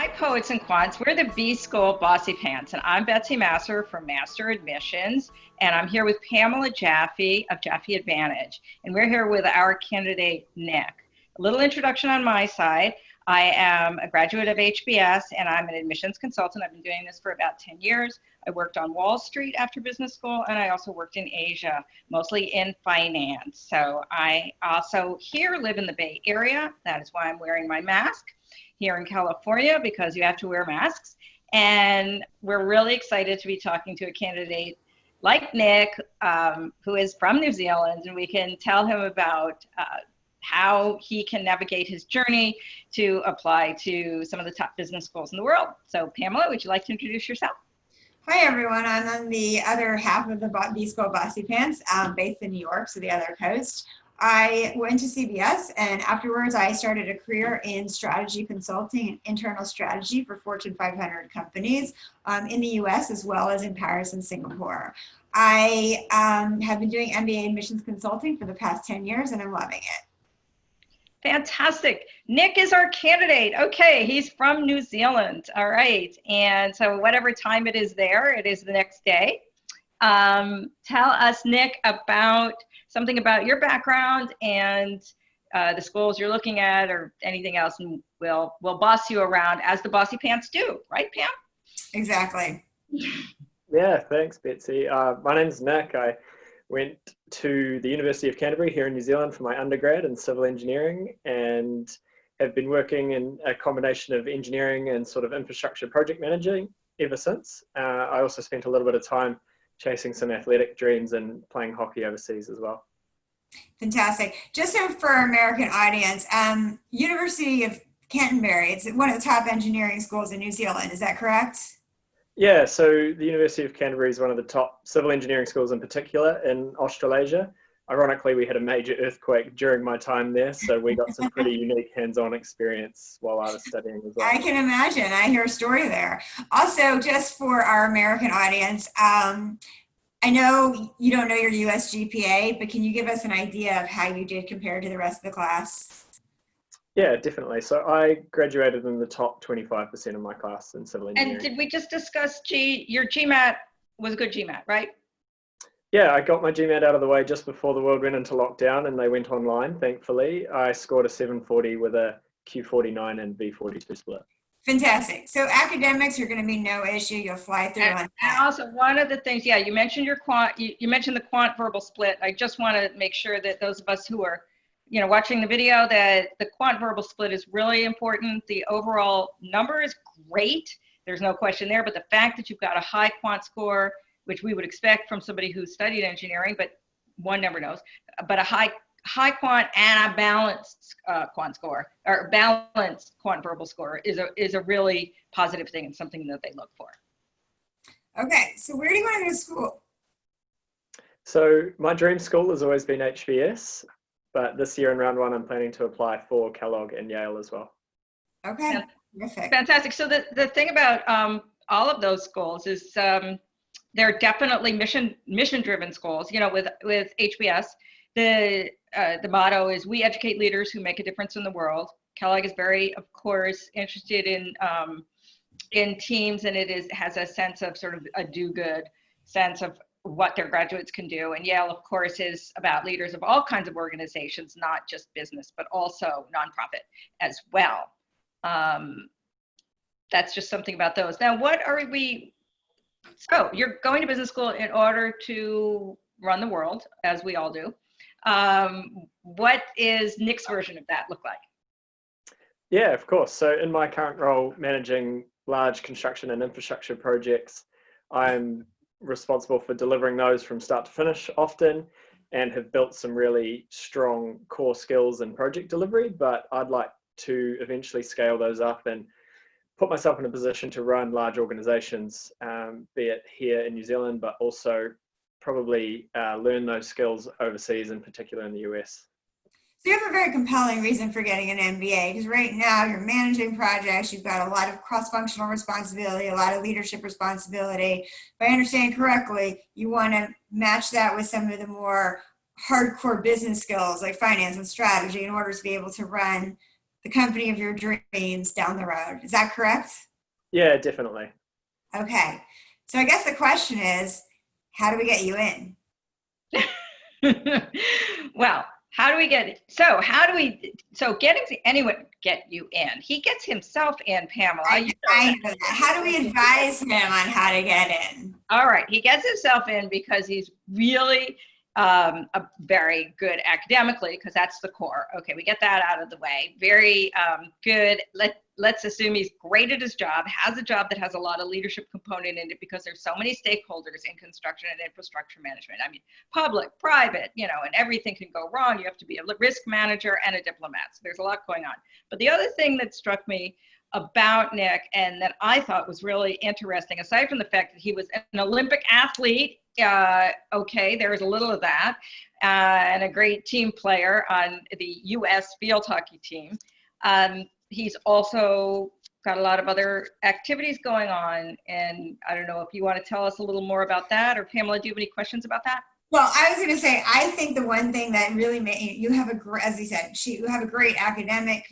Hi, poets and quants. We're the B School Bossypants, and I'm Betsy Masser from Master Admissions, and I'm here with Pamela Jaffe of Jaffe Advantage, and we're here with our candidate, Nick. A little introduction on my side. I am a graduate of HBS, and I'm an admissions consultant. I've been doing this for about 10 years. I worked on Wall Street after business school, and I also worked in Asia, mostly in finance. So I also here live in the Bay Area. That is why I'm wearing my mask here in California, because you have to wear masks. And we're really excited to be talking to a candidate like Nick, who is from New Zealand, and we can tell him about how he can navigate his journey to apply to some of the top business schools in the world. So Pamela, would you like to introduce yourself? Hi everyone, I'm on the other half of the B School Bossypants, based in New York, so the other coast. I went to CBS, and afterwards I started a career in strategy consulting and internal strategy for Fortune 500 companies in the US as well as in Paris and Singapore. I have been doing MBA admissions consulting for the past 10 years and I'm loving it. Fantastic. Nick is our candidate. Okay, he's from New Zealand. All right. And so whatever time it is there, it is the next day. Tell us, Nick, about something about your background and the schools you're looking at or anything else, and we'll boss you around as the Bossypants do. Right, Pam? Exactly. Yeah, thanks, Betsy. My name's Nick. I went to the University of Canterbury here in New Zealand for my undergrad in civil engineering and have been working in a combination of engineering and sort of infrastructure project managing ever since. I also spent a little bit of time chasing some athletic dreams and playing hockey overseas as well. Fantastic. Just so for our American audience, University of Canterbury, it's one of the top engineering schools in New Zealand, is that correct? Yeah, so the University of Canterbury is one of the top civil engineering schools in particular in Australasia. Ironically, we had a major earthquake during my time there, so we got some pretty unique hands-on experience while I was studying as well. I can imagine. I hear a story there. Also, just for our American audience, I know you don't know your US GPA, but can you give us an idea of how you did compared to the rest of the class? Yeah, definitely. So I graduated in the top 25% of my class in civil engineering. And did we just discuss your GMAT was a good GMAT, right? Yeah, I got my GMAT out of the way just before the world went into lockdown and they went online, thankfully. I scored a 740 with a Q49 and B42 split. Fantastic. So academics are going to be no issue. You'll fly through on that. And also one of the things, yeah, you mentioned your quant, you mentioned the quant verbal split. I just want to make sure that those of us who are, watching the video, that the quant verbal split is really important. The overall number is great. There's no question there, but the fact that you've got a high quant score, which we would expect from somebody who studied engineering, but one never knows, but a high quant and a balanced quant score, or balanced quant verbal score is a really positive thing and something that they look for. Okay, so where do you want to go to school? So my dream school has always been HBS, but this year in round one, I'm planning to apply for Kellogg and Yale as well. Okay, terrific. Fantastic. So the thing about all of those schools is they're definitely mission-driven schools. With HBS, the motto is "We educate leaders who make a difference in the world." Kellogg is very, of course, interested in teams, and has a sense of sort of a do-good sense of what their graduates can do. And Yale, of course, is about leaders of all kinds of organizations, not just business, but also nonprofit as well. That's just something about those. Now, so you're going to business school in order to run the world, as we all do. What is Nick's version of that look like? Yeah, of course. So in my current role, managing large construction and infrastructure projects, I'm responsible for delivering those from start to finish often, and have built some really strong core skills in project delivery, but I'd like to eventually scale those up and put myself in a position to run large organizations, be it here in New Zealand, but also probably learn those skills overseas, in particular in the US. So you have a very compelling reason for getting an MBA, because right now you're managing projects, you've got a lot of cross-functional responsibility, a lot of leadership responsibility. If I understand correctly, you want to match that with some of the more hardcore business skills like finance and strategy in order to be able to run the company of your dreams down the road. Is that correct? Yeah, definitely. Okay. So I guess the question is, how do we get you in? Well, how do we get getting anyone get you in? He gets himself in, Pamela. I know that. How do we advise him on how to get in? All right, he gets himself in because he's really a very good academically, because that's the core. Okay, we get that out of the way. Very good. Let's assume he's great at his job, has a job that has a lot of leadership component in it, because there's so many stakeholders in construction and infrastructure management. I mean, public, private, and everything can go wrong. You have to be a risk manager and a diplomat. So there's a lot going on. But the other thing that struck me about Nick and that I thought was really interesting, aside from the fact that he was an Olympic athlete, okay, there was a little of that, and a great team player on the U.S. field hockey team. He's also got a lot of other activities going on, and I don't know if you want to tell us a little more about that, or Pamela, do you have any questions about that? Well, I was going to say, I think the one thing that really made you have as he said, you have a great academic,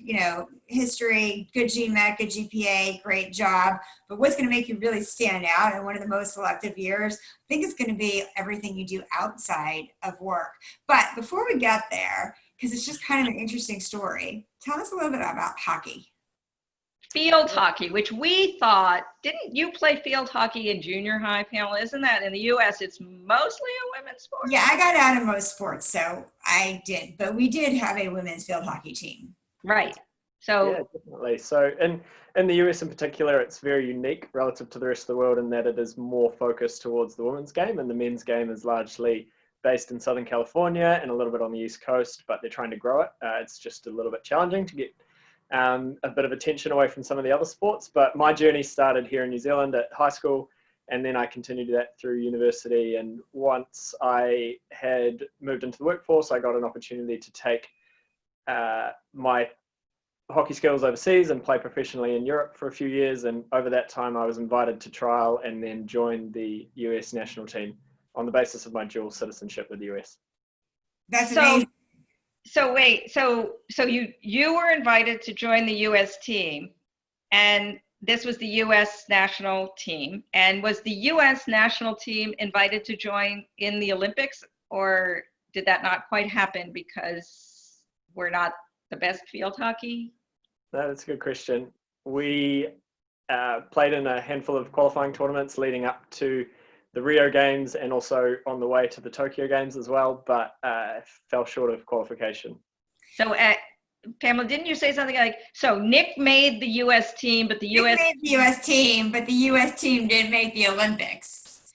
history, good GMAT, good GPA, great job. But what's going to make you really stand out in one of the most selective years, I think it's going to be everything you do outside of work. But before we get there, because it's just kind of an interesting story, tell us a little bit about hockey. Field hockey, which we thought, didn't you play field hockey in junior high, Pamela? Isn't that in the U.S. it's mostly a women's sport? Yeah, I got out of most sports, so I did. But we did have a women's field hockey team. Right. So yeah, definitely. So in the US in particular, it's very unique relative to the rest of the world in that it is more focused towards the women's game, and the men's game is largely based in Southern California and a little bit on the East Coast, but they're trying to grow it. It's just a little bit challenging to get a bit of attention away from some of the other sports. But my journey started here in New Zealand at high school, and then I continued that through university. And once I had moved into the workforce, I got an opportunity to take my hockey skills overseas and play professionally in Europe for a few years. And over that time, I was invited to trial and then joined the US national team on the basis of my dual citizenship with the US. That's amazing. So wait, so you were invited to join the U.S. team, and this was the U.S. national team. And was the U.S. national team invited to join in the Olympics, or did that not quite happen because we're not the best field hockey? No, that's a good question. We played in a handful of qualifying tournaments leading up to the Rio Games and also on the way to the Tokyo Games as well, but fell short of qualification. So, Pamela, didn't you say something like, so Nick made the U.S. team, but the U.S. Nick made the U.S. team, but the U.S. team didn't make the Olympics.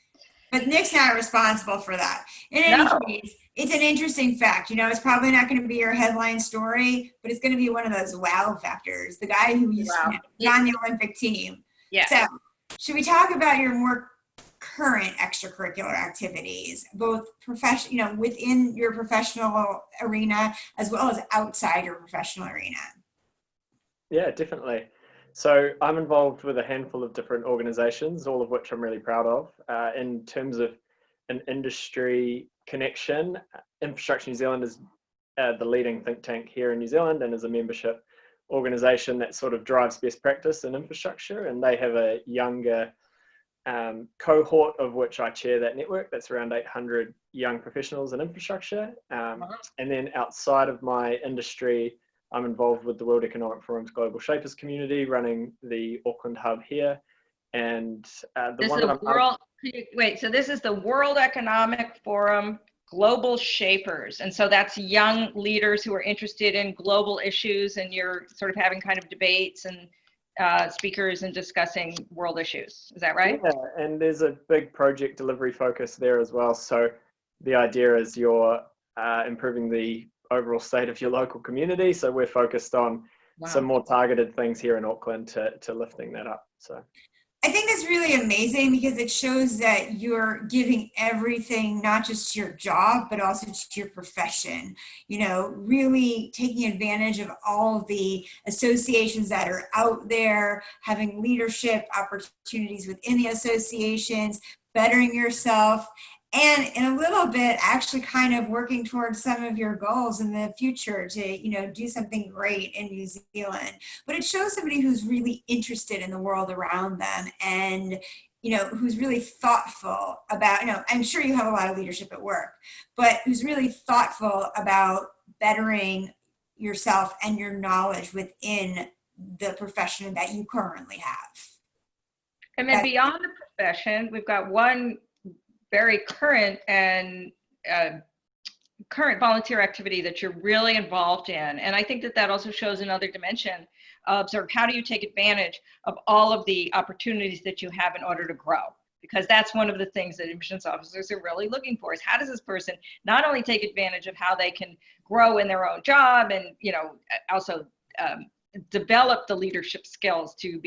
But Nick's not responsible for that. In any case, it's an interesting fact. It's probably not going to be your headline story, but it's going to be one of those wow factors. The guy who used to be on the Olympic team. Yeah. So, should we talk about your more current extracurricular activities, both within your professional arena as well as outside your professional arena? Yeah, definitely. So I'm involved with a handful of different organizations, all of which I'm really proud of. In terms of an industry connection, Infrastructure New Zealand is the leading think tank here in New Zealand and is a membership organization that sort of drives best practice in infrastructure, and they have a younger cohort of which I chair that network. That's around 800 young professionals in infrastructure. And then outside of my industry, I'm involved with the World Economic Forum's Global Shapers community, running the Auckland hub here. And so this is the World Economic Forum Global Shapers. And so that's young leaders who are interested in global issues, and you're sort of having kind of debates and speakers and discussing world issues. Is that right? Yeah, and there's a big project delivery focus there as well. So the idea is you're improving the overall state of your local community. So we're focused on some more targeted things here in Auckland to lifting that up. So I think that's really amazing because it shows that you're giving everything, not just to your job, but also to your profession, really taking advantage of all the associations that are out there, having leadership opportunities within the associations, bettering yourself. and in a little bit actually kind of working towards some of your goals in the future to, you know, do something great in New Zealand. But it shows somebody who's really interested in the world around them, and you know, who's really thoughtful about, you know, I'm sure you have a lot of leadership at work, but who's really thoughtful about bettering yourself and your knowledge within the profession that you currently have. And then beyond the profession, we've got one very current and current volunteer activity that you're really involved in. And I think that that also shows another dimension of sort of how do you take advantage of all of the opportunities that you have in order to grow? Because that's one of the things that admissions officers are really looking for, is how does this person not only take advantage of how they can grow in their own job and, you know, also develop the leadership skills to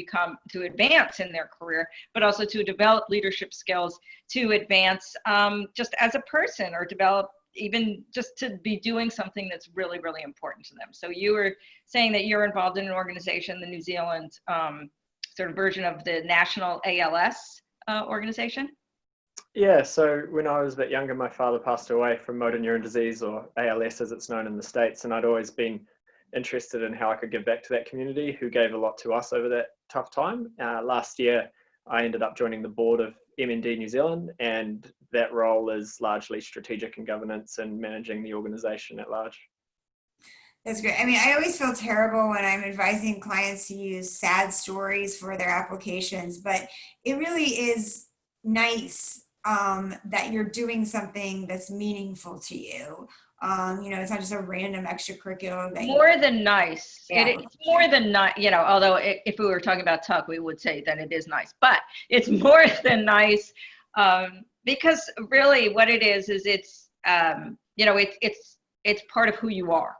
advance in their career, but also to develop leadership skills to advance just as a person, or develop even just to be doing something that's really, really important to them. So you were saying that you're involved in an organization, the New Zealand sort of version of the National ALS organization? Yeah, so when I was a bit younger, my father passed away from motor neuron disease, or ALS as it's known in the States, and I'd always been interested in how I could give back to that community who gave a lot to us over that tough time. Last year, I ended up joining the board of MND New Zealand, and that role is largely strategic and governance and managing the organization at large. That's great. I mean, I always feel terrible when I'm advising clients to use sad stories for their applications, but it really is nice that you're doing something that's meaningful to you. You know, it's not just a random extracurricular that more than nice. Yeah. It's more than nice, you know, although if we were talking about Tuck, we would say that it is nice, but it's more than nice because really what it is it's, you know, it's part of who you are,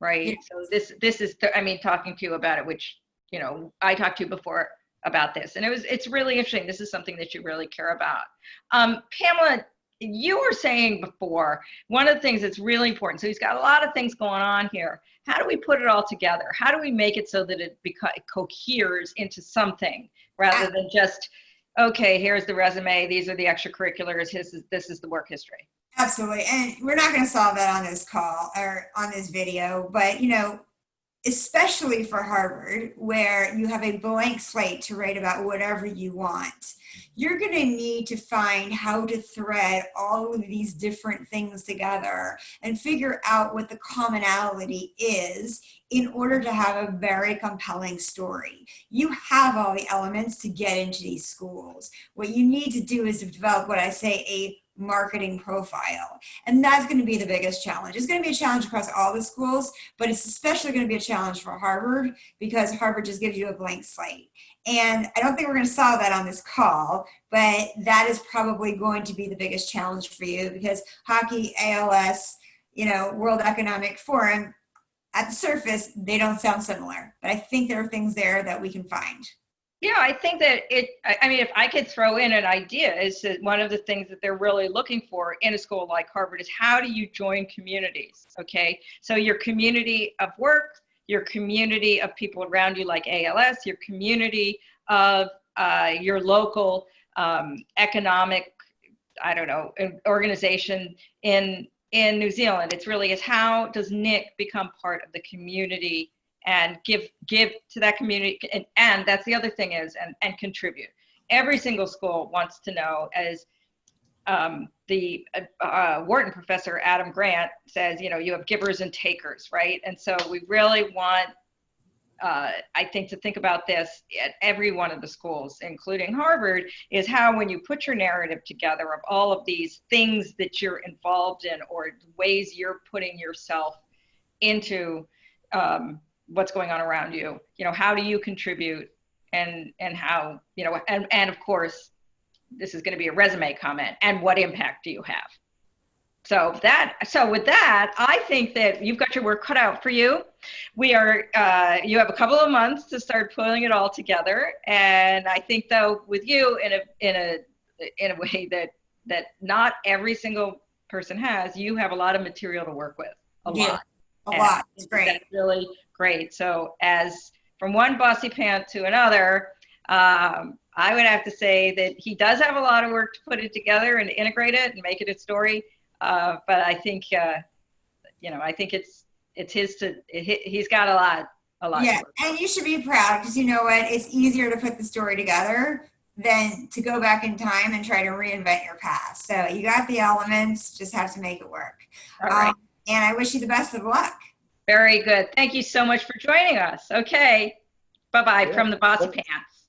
right? Yeah. So this is, I mean, talking to you about it, which, you know, I talked to you before about this, and it's really interesting. This is something that you really care about. Pamela, you were saying before, one of the things that's really important, so he's got a lot of things going on here. How do we put it all together? How do we make it so that it coheres into something rather than just, okay, here's the resume, these are the extracurriculars, this is the work history? Absolutely. And we're not going to solve that on this call or on this video, but you know, especially for Harvard, where you have a blank slate to write about whatever you want, you're going to need to find how to thread all of these different things together and figure out what the commonality is in order to have a very compelling story. You have all the elements to get into these schools. What you need to do is to develop what I say a marketing profile. And that's going to be the biggest challenge. It's going to be a challenge across all the schools, but it's especially going to be a challenge for Harvard because Harvard just gives you a blank slate. And I don't think we're going to solve that on this call, but that is probably going to be the biggest challenge for you because hockey, ALS, you know, World Economic Forum, at the surface, they don't sound similar, but I think there are things there that we can find. Yeah, I think that I mean, if I could throw in an idea, is that one of the things that they're really looking for in a school like Harvard is how do you join communities, okay? So your community of work, your community of people around you like ALS, your community of your local economic, I don't know, organization in New Zealand. It's really is how does Nick become part of the community and give to that community, and that's the other thing is, and contribute. Every single school wants to know, as the Wharton professor Adam Grant says, you know, you have givers and takers, right? And so we really want, I think, to think about this at every one of the schools, including Harvard, is how when you put your narrative together of all of these things that you're involved in or ways you're putting yourself into what's going on around you, you know, how do you contribute, and how, you know, and of course, this is going to be a resume comment, and what impact do you have? So with that, I think that you've got your work cut out for you. We are, you have a couple of months to start pulling it all together, and I think though with you in a way that not every single person has, you have a lot of material to work with, a lot. It's great. That's really great. So as from one bossy pant to another, I would have to say that he does have a lot of work to put it together and integrate it and make it a story. But I think, I think it's his he's got a lot. Yeah, and you should be proud because you know what? It's easier to put the story together than to go back in time and try to reinvent your past. So you got the elements, just have to make it work. All right. And I wish you the best of luck. Very good. Thank you so much for joining us. Okay. Bye-bye from the Bossypants.